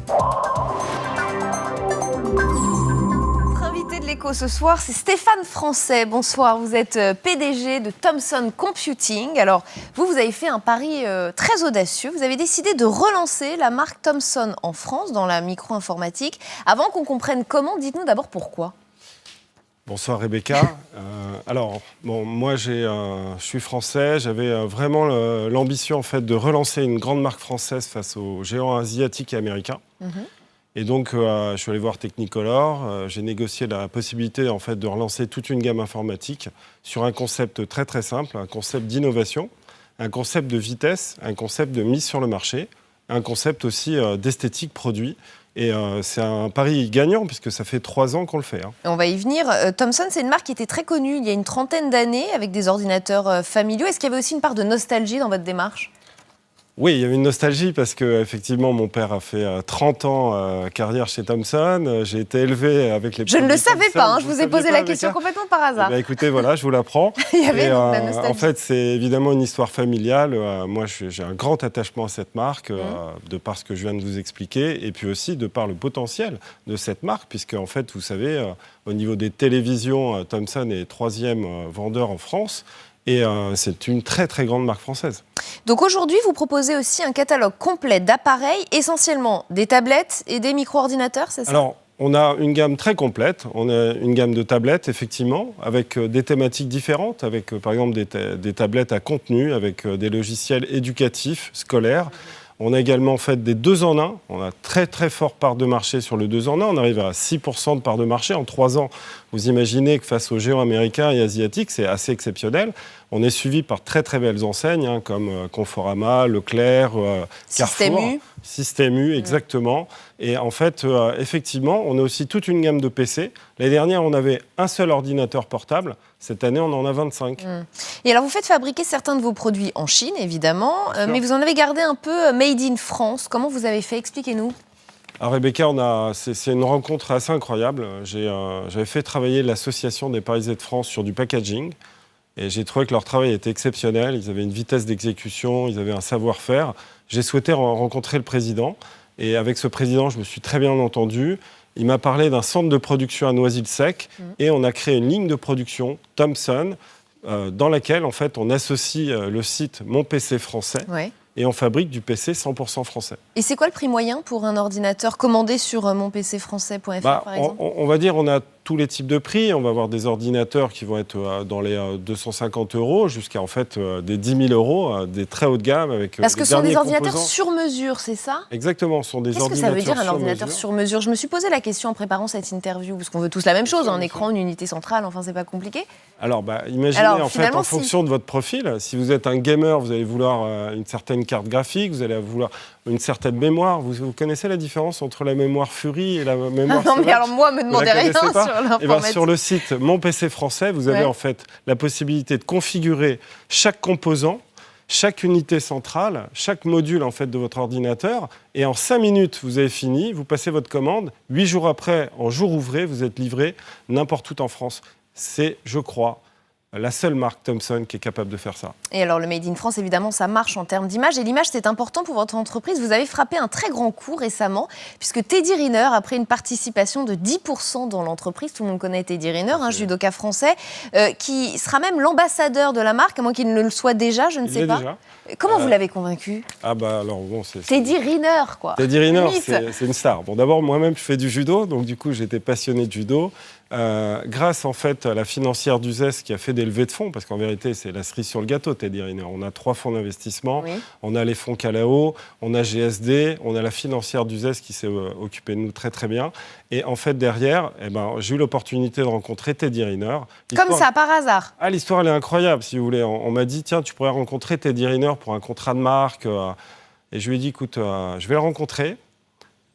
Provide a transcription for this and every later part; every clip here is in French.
Notre invité de l'Écho ce soir, c'est Stéphane Francet. Bonsoir, vous êtes PDG de Thomson Computing. Alors, vous avez fait un pari très audacieux. Vous avez décidé de relancer la marque Thomson en France, dans la micro-informatique. Avant qu'on comprenne comment, dites-nous d'abord pourquoi. Bonsoir Rebecca. Moi je suis français, j'avais vraiment l'ambition en fait de relancer une grande marque française face aux géants asiatiques et américains. Et donc je suis allé voir Technicolor, j'ai négocié la possibilité en fait de relancer toute une gamme informatique sur un concept très très simple, un concept d'innovation, un concept de vitesse, un concept de mise sur le marché, un concept aussi d'esthétique produit. Et c'est un pari gagnant, puisque ça fait 3 ans qu'on le fait. On va y venir. Thomson, c'est une marque qui était très connue il y a une trentaine d'années, avec des ordinateurs familiaux. Est-ce qu'il y avait aussi une part de nostalgie dans votre démarche ? Oui, il y avait une nostalgie, parce qu'effectivement, mon père a fait 30 ans carrière chez Thomson. J'ai été élevé avec les Je ne le savais Thomson. pas, je vous ai posé la question complètement par hasard. Écoutez, voilà, je vous l'apprends. Il y avait la nostalgie. En fait, c'est évidemment une histoire familiale. Moi, j'ai un grand attachement à cette marque, de par ce que je viens de vous expliquer, et puis aussi de par le potentiel de cette marque, puisque, en fait, vous savez, au niveau des télévisions, Thomson est 3e vendeur en France. Et c'est une très, très grande marque française. Donc aujourd'hui, vous proposez aussi un catalogue complet d'appareils, essentiellement des tablettes et des micro-ordinateurs, c'est ça ? Alors, on a une gamme très complète. On a une gamme de tablettes, effectivement, avec des thématiques différentes, avec par exemple des tablettes à contenu, avec des logiciels éducatifs, scolaires. On a également fait des 2 en 1. On a très très fort part de marché sur le 2 en 1. On arrive à 6% de part de marché en 3 ans. Vous imaginez que face aux géants américains et asiatiques, c'est assez exceptionnel. On est suivi par très très belles enseignes comme Conforama, Leclerc, Carrefour. Système U, exactement. Et en fait, effectivement, on a aussi toute une gamme de PC. L'année dernière, on avait un seul ordinateur portable. Cette année, on en a 25. Et alors, vous faites fabriquer certains de vos produits en Chine, évidemment, mais vous en avez gardé un peu made in France. Comment vous avez fait ? Expliquez-nous. Alors Rebecca, c'est une rencontre assez incroyable. J'avais fait travailler l'association des Parisés de France sur du packaging. Et j'ai trouvé que leur travail était exceptionnel. Ils avaient une vitesse d'exécution, ils avaient un savoir-faire. J'ai souhaité rencontrer le président. Et avec ce président, je me suis très bien entendu. Il m'a parlé d'un centre de production à Noisy-le-Sec. Et on a créé une ligne de production, Thomson, dans laquelle, en fait, on associe le site Mon PC Français. Ouais. Et on fabrique du PC 100% français. Et c'est quoi le prix moyen pour un ordinateur commandé sur monpcfrançais.fr, par exemple ? On va dire on a tous les types de prix. On va avoir des ordinateurs qui vont être dans les 250 € jusqu'à en fait des 10 000 €, des très haut de gamme avec Parce que ce sont des ordinateurs composants. Sur mesure, c'est ça ? Exactement, ce sont des ordinateurs sur mesure. Qu'est-ce que ça veut dire un ordinateur sur mesure ? Je me suis posé la question en préparant cette interview, parce qu'on veut tous la même chose, un écran, une unité centrale, enfin c'est pas compliqué. Alors imaginez en fait en fonction de votre profil, si vous êtes un gamer, vous allez vouloir une certaine carte graphique, vous allez vouloir une certaine mémoire. Vous connaissez la différence entre la mémoire Fury et la mémoire Non mais alors moi, me demandez rien sur l'informatique. Sur le site Mon PC Français, vous avez en fait la possibilité de configurer chaque composant, chaque unité centrale, chaque module en fait de votre ordinateur. Et en 5 minutes, vous avez fini, vous passez votre commande. 8 jours après, en jour ouvré, vous êtes livré n'importe où en France. C'est, je crois, la seule marque Thomson qui est capable de faire ça. Et alors, le Made in France, évidemment, ça marche en termes d'image. Et l'image, c'est important pour votre entreprise. Vous avez frappé un très grand coup récemment, puisque Teddy Riner a pris une participation de 10% dans l'entreprise. Tout le monde connaît Teddy Riner, un judoka français, qui sera même l'ambassadeur de la marque, à moins qu'il ne le soit déjà, je ne sais pas. Déjà. Comment vous l'avez convaincu ? Teddy Riner, quoi. Teddy Riner, c'est une star. Bon, d'abord, moi-même, je fais du judo, donc du coup, j'étais passionné de judo. Grâce en fait à la financière d'Uzès qui a fait des levées de fonds, parce qu'en vérité c'est la cerise sur le gâteau Teddy Riner. On a 3 fonds d'investissement, on a les fonds Calao, on a GSD, on a la financière d'Uzès qui s'est occupée de nous très très bien. Et en fait derrière, j'ai eu l'opportunité de rencontrer Teddy Riner. Comme ça, par hasard. Ah, l'histoire elle est incroyable si vous voulez. On m'a dit tiens tu pourrais rencontrer Teddy Riner pour un contrat de marque. Et je lui ai dit écoute, je vais le rencontrer,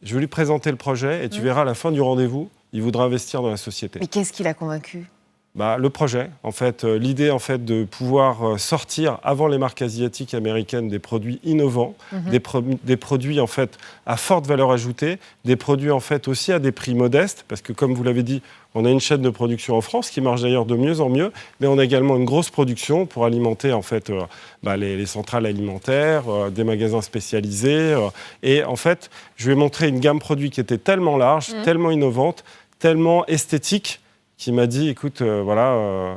je vais lui présenter le projet et tu verras à la fin du rendez-vous. Il voudra investir dans la société. Mais qu'est-ce qui l'a convaincu ? Le projet, en fait, l'idée en fait de pouvoir sortir avant les marques asiatiques et américaines des produits innovants, des produits en fait à forte valeur ajoutée, des produits en fait aussi à des prix modestes, parce que comme vous l'avez dit, on a une chaîne de production en France qui marche d'ailleurs de mieux en mieux, mais on a également une grosse production pour alimenter en fait les centrales alimentaires, des magasins spécialisés, et en fait, je vais montrer une gamme produit qui était tellement large, tellement innovante, tellement esthétique, qui m'a dit, écoute,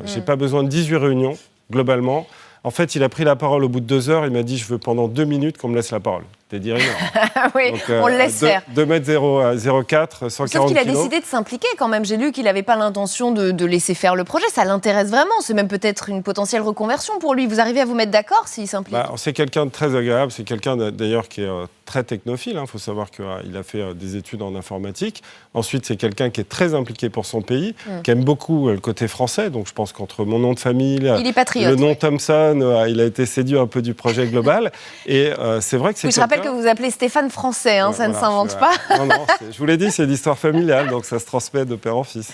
j'ai pas besoin de 18 réunions, globalement. En fait, il a pris la parole au bout de 2 heures, il m'a dit, je veux pendant 2 minutes qu'on me laisse la parole. Teddy Riner. Oui, donc, on le laisse faire. 2m04, 140 Sauf qu'il a décidé de s'impliquer quand même. J'ai lu qu'il n'avait pas l'intention de laisser faire le projet. Ça l'intéresse vraiment. C'est même peut-être une potentielle reconversion pour lui. Vous arrivez à vous mettre d'accord s'il s'implique? C'est quelqu'un de très agréable. C'est quelqu'un d'ailleurs qui est très technophile. Il faut savoir qu'il a fait des études en informatique. Ensuite, c'est quelqu'un qui est très impliqué pour son pays, qui aime beaucoup le côté français. Donc je pense qu'entre mon nom de famille, il est patriote, le nom Thomson, il a été séduit un peu du projet global. Et c'est vrai que c'est quelqu'un... que vous appelez Stéphane Français, ça ne s'invente pas. Non, je vous l'ai dit, c'est l'histoire familiale, donc ça se transmet de père en fils.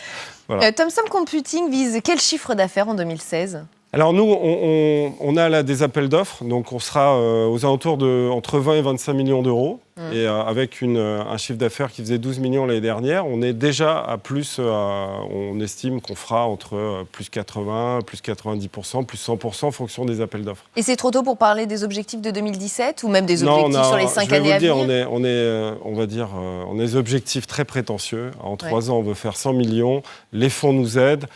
Voilà. Thomson Computing vise quel chiffre d'affaires en 2016 ? Alors nous, on a là des appels d'offres, donc on sera aux alentours de entre 20 et 25 millions d'euros. Et avec un chiffre d'affaires qui faisait 12 millions l'année dernière, on est déjà à plus, on estime qu'on fera entre plus 80, plus 90%, plus 100% en fonction des appels d'offres. Et c'est trop tôt pour parler des objectifs de 2017 ou même des objectifs sur les 5 années à venir? On va dire, on a des objectifs très prétentieux. En 3 ans, on veut faire 100 millions. Les fonds nous aident.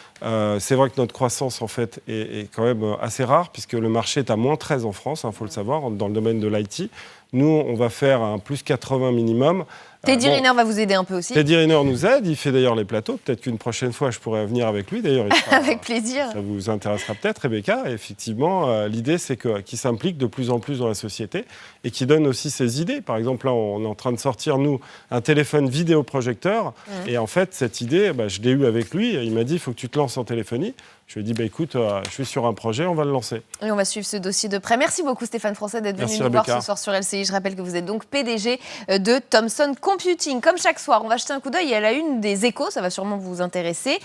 C'est vrai que notre croissance, en fait, est quand même assez rare, puisque le marché est à moins 13 en France, il faut le savoir, dans le domaine de l'IT. Nous, on va faire un plus 80 minimum. Teddy Riner va vous aider un peu aussi. Teddy Riner nous aide, il fait d'ailleurs les plateaux. Peut-être qu'une prochaine fois, je pourrais venir avec lui. D'ailleurs, avec plaisir. Ça vous intéressera peut-être, Rebecca. Et effectivement, l'idée, c'est qu'il s'implique de plus en plus dans la société et qu'il donne aussi ses idées. Par exemple, là, on est en train de sortir, nous, un téléphone vidéoprojecteur. Et en fait, cette idée, je l'ai eue avec lui. Il m'a dit, il faut que tu te lances en téléphonie. Je lui ai dit, écoute, je suis sur un projet, on va le lancer. Et on va suivre ce dossier de près. Merci beaucoup Stéphane Français d'être venu nous voir ce soir sur LCI. Je rappelle que vous êtes donc PDG de Thomson Computing. Comme chaque soir, on va jeter un coup d'œil à la une des Échos, ça va sûrement vous intéresser.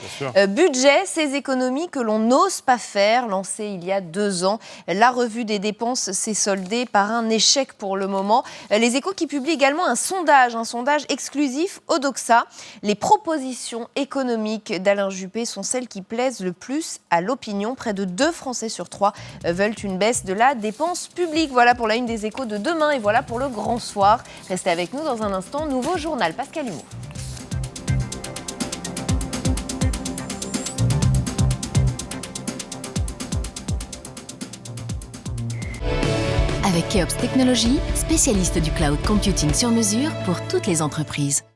Budget, ces économies que l'on n'ose pas faire, lancées il y a 2 ans. La revue des dépenses s'est soldée par un échec pour le moment. Les Échos qui publient également un sondage exclusif Odoxa. Les propositions économiques d'Alain Juppé sont celles qui plaisent le plus à l'opinion. Près de 2 Français sur 3 veulent une baisse de la dépense publique. Voilà pour la une des Échos de demain et voilà pour le grand soir. Restez avec nous dans un instant. Nouveau journal, Pascal Humeau. Avec Keops Technologies, spécialiste du cloud computing sur mesure pour toutes les entreprises.